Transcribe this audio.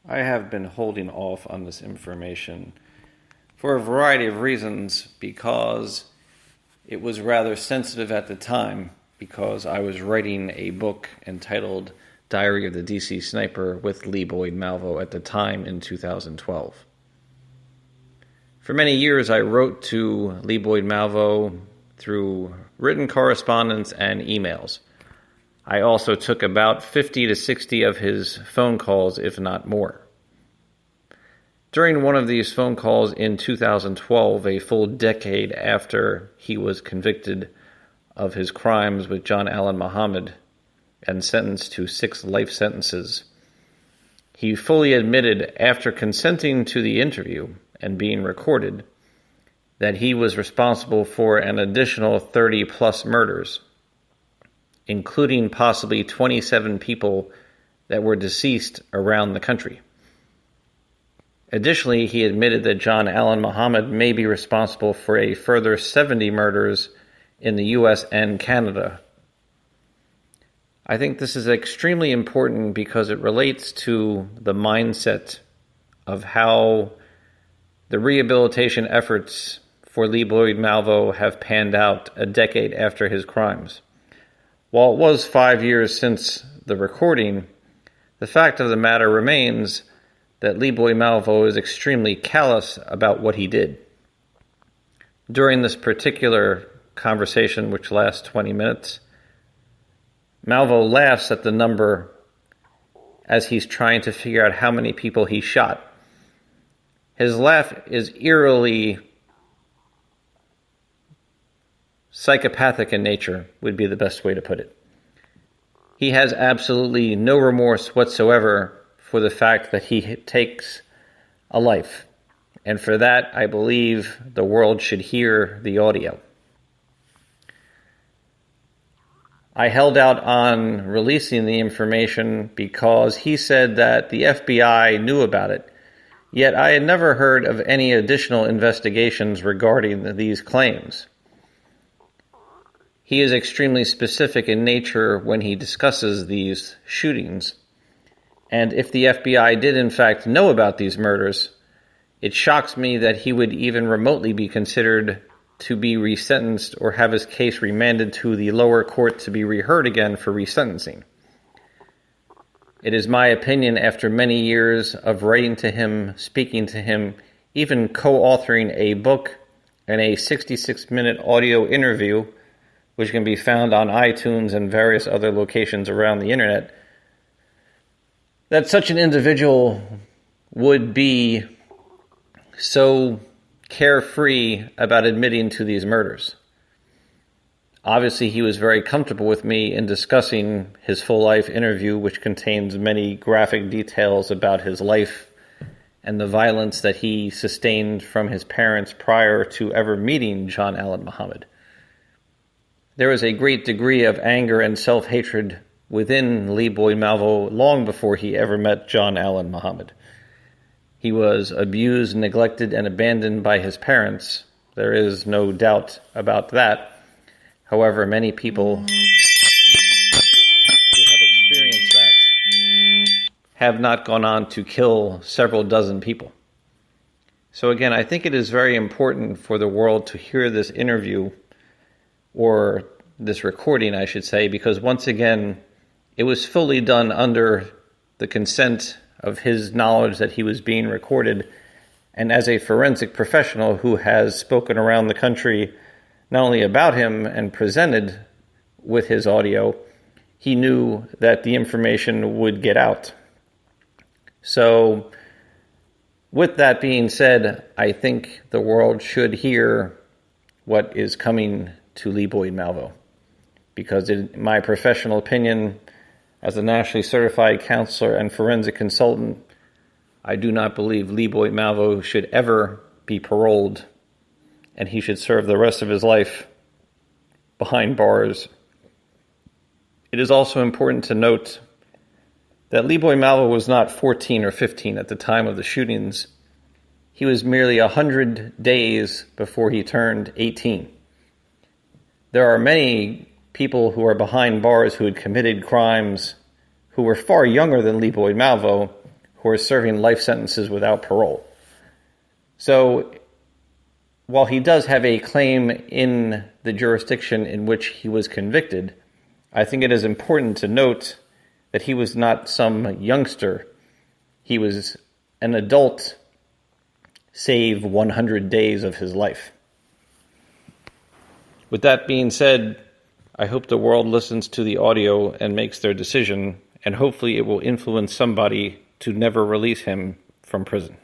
I have been holding off on this information for a variety of reasons because it was rather sensitive at the time because I was writing a book entitled Diary of the DC Sniper with Lee Boyd Malvo at the time in 2012. For many years I wrote to Lee Boyd Malvo through written correspondence and emails. I also took about 50 to 60 of his phone calls, if not more. During one of these phone calls in 2012, a full decade after he was convicted of his crimes with John Allen Muhammad and sentenced to 6 life sentences, he fully admitted, after consenting to the interview and being recorded, that he was responsible for an additional 30-plus murders, including possibly 27 people that were deceased around the country. Additionally, he admitted that John Allen Muhammad may be responsible for a further 70 murders in the U.S. and Canada. I think this is extremely important because it relates to the mindset of how the rehabilitation efforts for Lee Boyd Malvo have panned out a decade after his crimes. While it was 5 years since the recording, the fact of the matter remains that Lee Boyd Malvo is extremely callous about what he did. During this particular conversation, which lasts 20 minutes, Malvo laughs at the number as he's trying to figure out how many people he shot. His laugh is eerily psychopathic in nature, would be the best way to put it. He has absolutely no remorse whatsoever for the fact that he takes a life. And for that, I believe the world should hear the audio. I held out on releasing the information because he said that the FBI knew about it, yet I had never heard of any additional investigations regarding these claims. He is extremely specific in nature when he discusses these shootings. And if the FBI did in fact know about these murders, it shocks me that he would even remotely be considered to be resentenced or have his case remanded to the lower court to be reheard again for resentencing. It is my opinion, after many years of writing to him, speaking to him, even co-authoring a book and a 66-minute audio interview, which can be found on iTunes and various other locations around the internet, that such an individual would be so carefree about admitting to these murders. Obviously, he was very comfortable with me in discussing his full-life interview, which contains many graphic details about his life and the violence that he sustained from his parents prior to ever meeting John Allen Muhammad. There was a great degree of anger and self-hatred within Lee Boyd Malvo long before he ever met John Allen Muhammad. He was abused, neglected, and abandoned by his parents. There is no doubt about that. However, many people who have experienced that have not gone on to kill several dozen people. So again, I think it is very important for the world to hear this interview, or this recording, I should say, because once again, it was fully done under the consent of his knowledge that he was being recorded. And as a forensic professional who has spoken around the country not only about him and presented with his audio, he knew that the information would get out. So, with that being said, I think the world should hear what is coming to Lee Boyd Malvo. Because in my professional opinion, as a nationally certified counselor and forensic consultant, I do not believe Lee Boyd Malvo should ever be paroled, and he should serve the rest of his life behind bars. It is also important to note that Lee Boyd Malvo was not 14 or 15 at the time of the shootings. He was merely 100 days before he turned 18. There are many people who are behind bars who had committed crimes who were far younger than Lee Boyd Malvo, who are serving life sentences without parole. So while he does have a claim in the jurisdiction in which he was convicted, I think it is important to note that he was not some youngster. He was an adult, save 100 days of his life. With that being said, I hope the world listens to the audio and makes their decision, and hopefully it will influence somebody to never release him from prison.